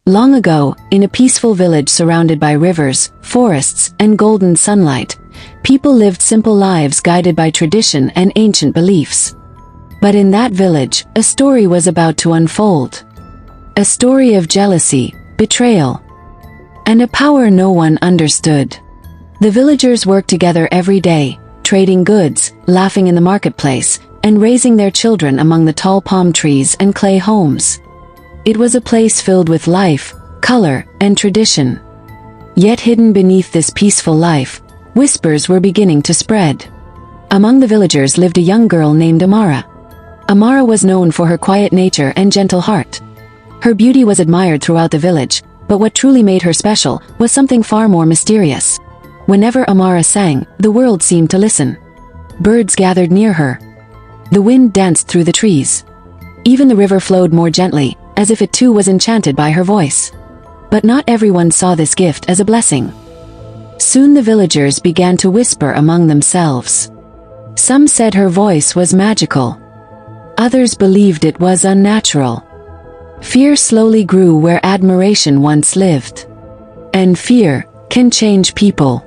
Long ago, in a peaceful village surrounded by rivers, forests, and golden sunlight, people lived simple lives guided by tradition and ancient beliefs. But in that village, a story was about to unfold. A story of jealousy, betrayal, and a power no one understood. The villagers worked together every day, trading goods, laughing in the marketplace, and raising their children among the tall palm trees and clay homes. It was a place filled with life, color, and tradition. Yet hidden beneath this peaceful life, whispers were beginning to spread. Among the villagers lived a young girl named Amara. Amara was known for her quiet nature and gentle heart. Her beauty was admired throughout the village, but what truly made her special was something far more mysterious. Whenever Amara sang, the world seemed to listen. Birds gathered near her. The wind danced through the trees. Even the river flowed more gently, as if it too was enchanted by her voice. But not everyone saw this gift as a blessing. Soon the villagers began to whisper among themselves. Some said her voice was magical. Others believed it was unnatural. Fear slowly grew where admiration once lived. And fear can change people.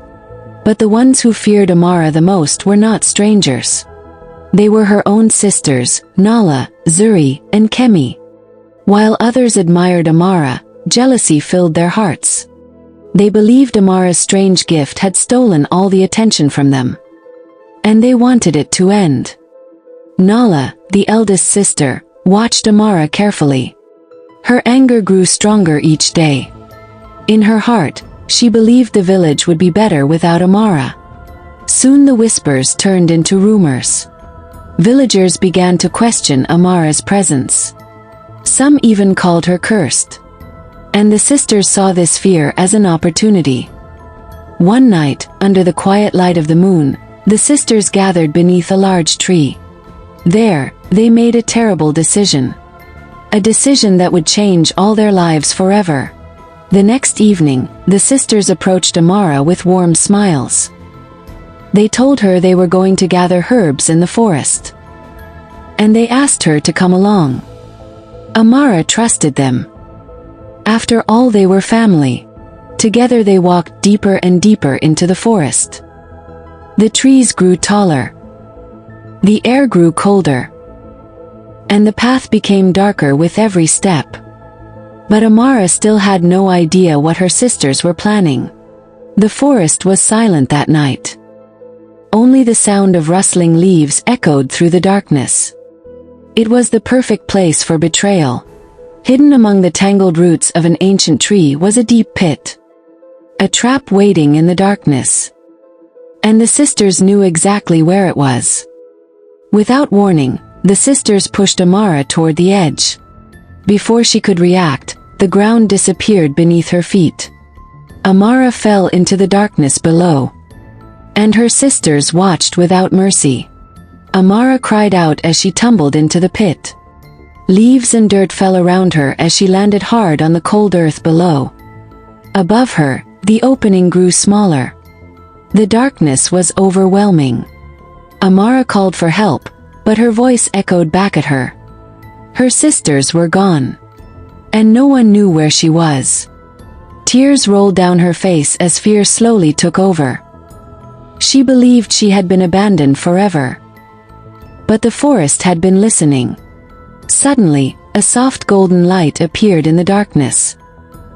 But the ones who feared Amara the most were not strangers. They were her own sisters, Nala, Zuri, and Kemi. While others admired Amara, jealousy filled their hearts. They believed Amara's strange gift had stolen all the attention from them. And they wanted it to end. Nala, the eldest sister, watched Amara carefully. Her anger grew stronger each day. In her heart, she believed the village would be better without Amara. Soon the whispers turned into rumors. Villagers began to question Amara's presence. Some even called her cursed. And the sisters saw this fear as an opportunity. One night, under the quiet light of the moon, the sisters gathered beneath a large tree. There, they made a terrible decision. A decision that would change all their lives forever. The next evening, the sisters approached Amara with warm smiles. They told her they were going to gather herbs in the forest. And they asked her to come along. Amara trusted them. After all, they were family. Together they walked deeper and deeper into the forest. The trees grew taller. The air grew colder. And the path became darker with every step. But Amara still had no idea what her sisters were planning. The forest was silent that night. Only the sound of rustling leaves echoed through the darkness. It was the perfect place for betrayal. Hidden among the tangled roots of an ancient tree was a deep pit. A trap waiting in the darkness. And the sisters knew exactly where it was. Without warning, the sisters pushed Amara toward the edge. Before she could react, the ground disappeared beneath her feet. Amara fell into the darkness below. And her sisters watched without mercy. Amara cried out as she tumbled into the pit. Leaves and dirt fell around her as she landed hard on the cold earth below. Above her, the opening grew smaller. The darkness was overwhelming. Amara called for help, but her voice echoed back at her. Her sisters were gone. And no one knew where she was. Tears rolled down her face as fear slowly took over. She believed she had been abandoned forever. But the forest had been listening. Suddenly, a soft golden light appeared in the darkness.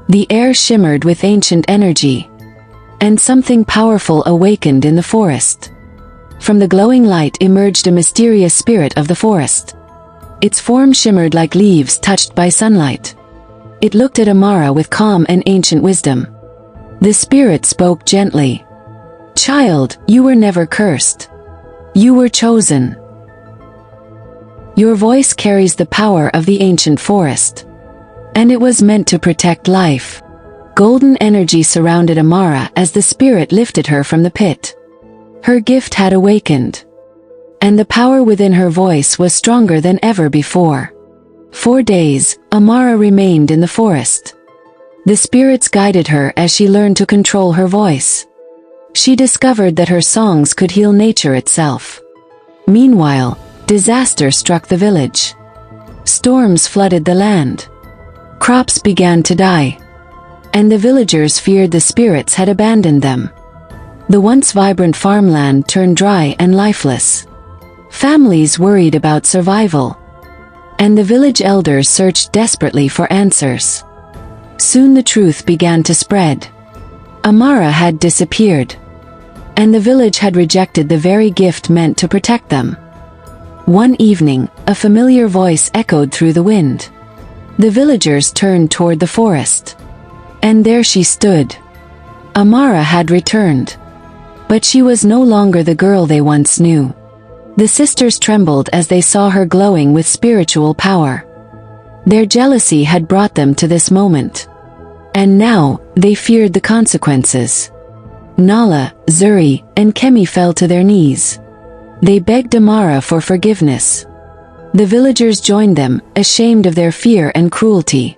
The air shimmered with ancient energy. And something powerful awakened in the forest. From the glowing light emerged a mysterious spirit of the forest. Its form shimmered like leaves touched by sunlight. It looked at Amara with calm and ancient wisdom. The spirit spoke gently. "Child, you were never cursed. You were chosen. Your voice carries the power of the ancient forest. And it was meant to protect life." Golden energy surrounded Amara as the spirit lifted her from the pit. Her gift had awakened. And the power within her voice was stronger than ever before. For days, Amara remained in the forest. The spirits guided her as she learned to control her voice. She discovered that her songs could heal nature itself. Meanwhile, disaster struck the village. Storms flooded the land. Crops began to die, and the villagers feared the spirits had abandoned them. The once vibrant farmland turned dry and lifeless. Families worried about survival, and the village elders searched desperately for answers. Soon the truth began to spread. Amara had disappeared, and the village had rejected the very gift meant to protect them. One evening, a familiar voice echoed through the wind. The villagers turned toward the forest, and there she stood. Amara had returned, but she was no longer the girl they once knew. The sisters trembled as they saw her glowing with spiritual power. Their jealousy had brought them to this moment, and now they feared the consequences. Nala, Zuri, and Kemi fell to their knees. They begged Amara for forgiveness. The villagers joined them, ashamed of their fear and cruelty.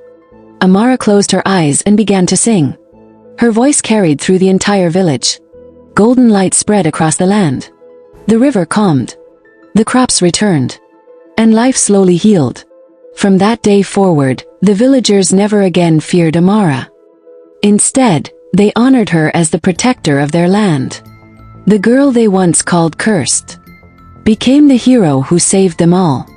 Amara closed her eyes and began to sing. Her voice carried through the entire village. Golden light spread across the land. The river calmed. The crops returned, and life slowly healed. From that day forward, the villagers never again feared Amara. Instead, they honored her as the protector of their land. The girl they once called cursed became the hero who saved them all.